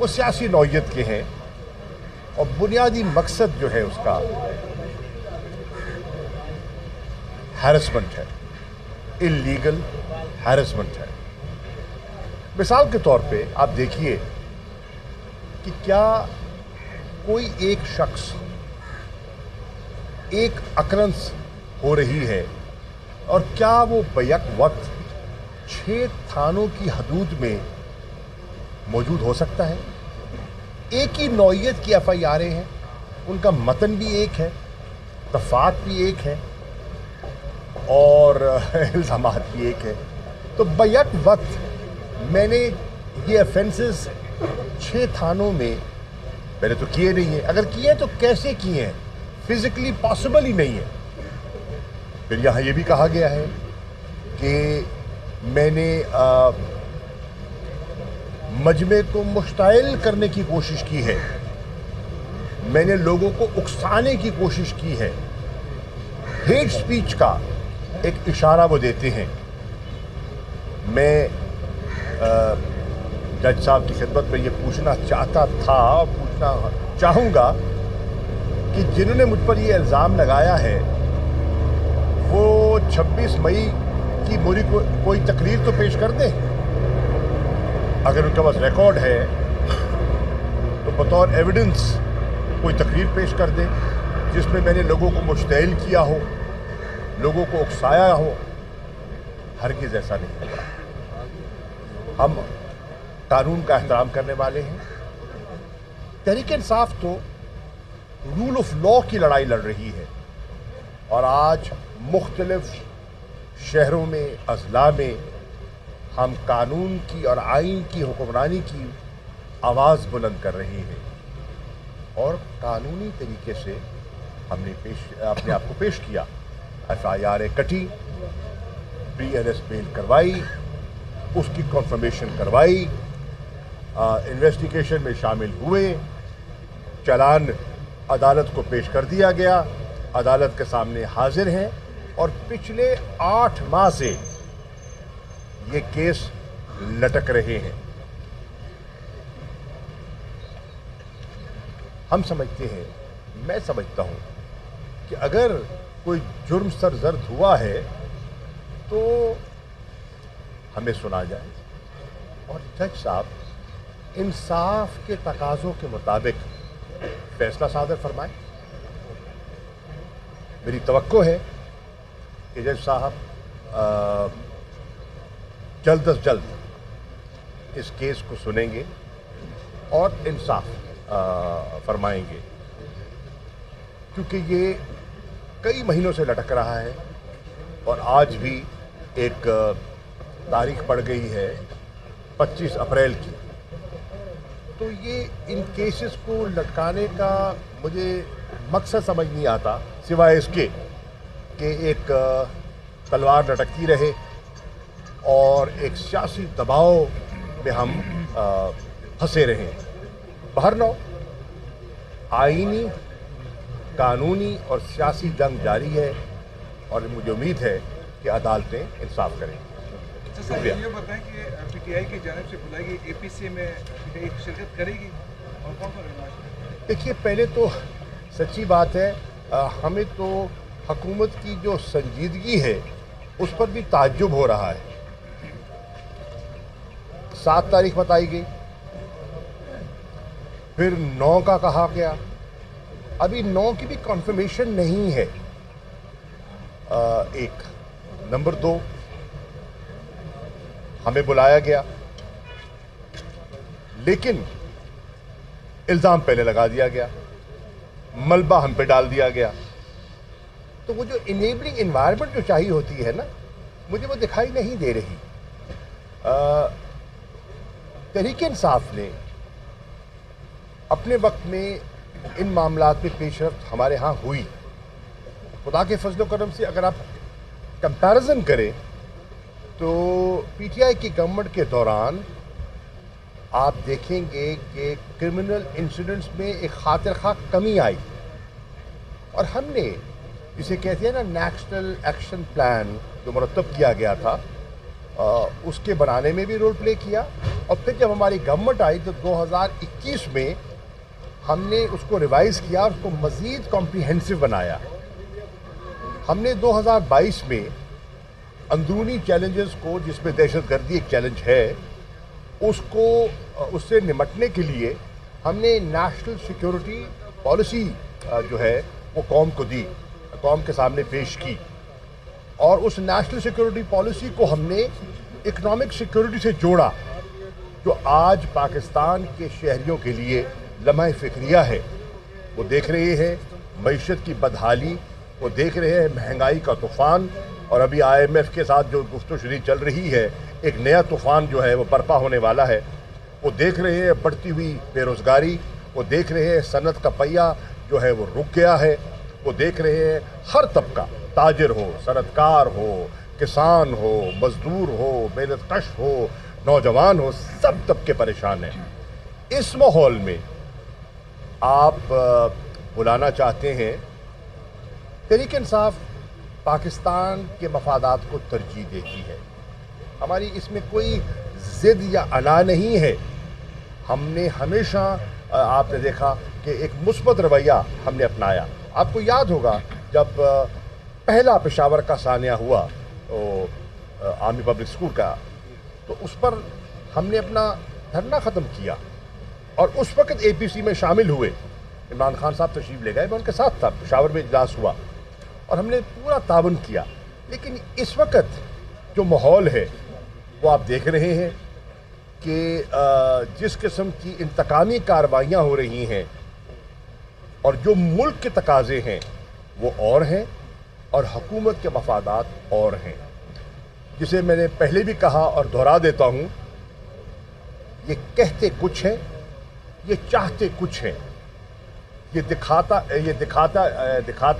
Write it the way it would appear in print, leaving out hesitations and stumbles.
वो सियासी नौयत के हैं और बुनियादी मकसद जो है उसका हैरेसमेंट है, इल्लीगल हैरेसमेंट है। मिसाल के तौर पे आप देखिए कि क्या कोई एक शख्स, एक अकरंस हो रही है और क्या वो बैक वक्त 6 थानों की हदूद में मौजूद हो सकता है? एक ही नौयत की FIR हैं, उनका मतन भी एक है, दफात भी एक है और इल्ज़ामात भी एक है। तो बैक वक्त मैंने ये ऑफेंसेस 6 थानों में पहले तो किए नहीं है, अगर किए तो कैसे किए हैं, फिजिकली पॉसिबल ही नहीं है। फिर यहाँ ये भी कहा गया है कि मैंने मजमे को मुश्ताइल करने की कोशिश की है, मैंने लोगों को उकसाने की कोशिश की है। हेट स्पीच का एक इशारा वो देते हैं। मैं जज साहब की खिदमत में ये पूछना चाहूँगा कि जिन्होंने मुझ पर ये इल्ज़ाम लगाया है वो 26 मई की पूरी कोई तकरीर तो पेश कर दें। अगर उनके पास रिकॉर्ड है तो बतौर एविडेंस कोई तकरीर पेश कर दें जिसमें मैंने लोगों को मुश्तइल किया हो, लोगों को उकसाया हो। हरगिज़ ऐसा नहीं होगा। हम कानून का एहतराम करने वाले हैं। तहरीक इंसाफ तो रूल ऑफ लॉ की लड़ाई लड़ रही है और आज मुख्तलिफ शहरों में, अजला में हम कानून की और आइन की हुक्मरानी की आवाज़ बुलंद कर रहे हैं और कानूनी तरीके से हमने अपने आप को पेश किया। FIR कटी, pre-arrest बेल करवाई, उसकी कन्फर्मेशन करवाई, इन्वेस्टिगेशन में शामिल हुए, चालान अदालत को पेश कर दिया गया, अदालत के सामने हाजिर हैं और पिछले 8 माह से ये केस लटक रहे हैं। हम समझते हैं, मैं समझता हूं कि अगर कोई जुर्म सरजर्द हुआ है तो हमें सुना जाए और जज साहब इंसाफ के तकाज़ों के मुताबिक फैसला सादर फरमाएं। मेरी तवक्को है कि जज साहब जल्द अज जल्द इस केस को सुनेंगे और इंसाफ फरमाएंगे, क्योंकि ये कई महीनों से लटक रहा है और आज भी एक तारीख पड़ गई है 25 अप्रैल की। तो ये इन केसेस को लटकाने का मुझे मकसद समझ नहीं आता, सिवाय इसके कि एक तलवार लटकती रहे और एक सियासी दबाव में हम फंसे रहें। बहरनौ आईनी, कानूनी और सियासी जंग जारी है और मुझे उम्मीद है कि अदालतें इंसाफ करें। शुक्रिया। ये बताएं कि PTI की जानिब से बुलाई गई APC में PTI शिरकत करेगी और कौन कौन? देखिए, पहले तो सच्ची बात है, हमें तो हुकूमत की जो संजीदगी है उस पर भी ताज्जुब हो रहा है। 7 तारीख बताई गई, फिर 9 का कहा गया, अभी 9 की भी कन्फर्मेशन नहीं है। एक नंबर 2, हमें बुलाया गया लेकिन इल्ज़ाम पहले लगा दिया गया, मलबा हम पे डाल दिया गया। तो वो जो इनेबलिंग एनवायरनमेंट जो चाहिए होती है ना, मुझे वो दिखाई नहीं दे रही। तहरीक इंसाफ ने अपने वक्त में इन मामलात में पेशरफ्त हमारे यहाँ हुई। खुदा के फजल करम से अगर आप कंपैरिजन करें तो PTI की गवर्नमेंट के दौरान आप देखेंगे कि क्रिमिनल इंसिडेंट्स में एक खातिर खा कमी आई और हमने जिसे कहते हैं ना नेशनल एक्शन प्लान जो मुरतब किया गया था उसके बनाने में भी रोल प्ले किया और फिर जब हमारी गवर्नमेंट आई तो 2021 में हमने उसको रिवाइज किया और उसको मज़ीद कॉम्प्रिहेंसिव बनाया। हमने 2022 में अंदरूनी चैलेंजेस को, जिसमें दहशतगर्दी एक चैलेंज है, उससे निमटने के लिए हमने नेशनल सिक्योरिटी पॉलिसी जो है वो कौम को दी, कौम के सामने पेश की। और उस नेशनल सिक्योरिटी पॉलिसी को हमने इकोनॉमिक सिक्योरिटी से जोड़ा, जो आज पाकिस्तान के शहरियों के लिए लम्हा फिक्रिया है। वो देख रहे हैं मईशत की बदहाली, वो देख रहे हैं महंगाई का तूफ़ान, और अभी IMF के साथ जो गुफ्तगू चल रही है, एक नया तूफ़ान जो है वो बर्पा होने वाला है। वो देख रहे हैं बढ़ती हुई बेरोज़गारी, वो देख रहे हैं सनत का पहिया जो है वो रुक गया है, वो देख रहे हैं हर तबका, ताजिर हो, सनतकार हो, किसान हो, मजदूर हो, मेहनतकश हो, नौजवान हो, सब तबके परेशान हैं। इस माहौल में आप बुलाना चाहते हैं, तहरीक इंसाफ पाकिस्तान के मफादात को तरजीह देती है। हमारी इसमें कोई ज़िद या अना नहीं है। हमने हमेशा, आपने देखा कि एक मुस्बत रवैया हमने अपनाया। आपको याद होगा जब पहला पेशावर का सानिया हुआ आर्मी पब्लिक स्कूल का, तो उस पर हमने अपना धरना ख़त्म किया और उस वक्त APC में शामिल हुए। इमरान खान साहब तशरीफ़ ले गए, मैं उनके साथ था, पेशावर में इजलास हुआ और हमने पूरा तावन किया। लेकिन इस वक्त जो माहौल है वो आप देख रहे हैं कि जिस किस्म की इंतकामी कार्रवाइयाँ हो रही हैं और जो मुल्क के तकाज़े हैं वो और हैं और हुकूमत के मफादात और हैं। जिसे मैंने पहले भी कहा और दोहरा देता हूँ, ये कहते कुछ हैं, ये चाहते कुछ हैं। ये दिखाता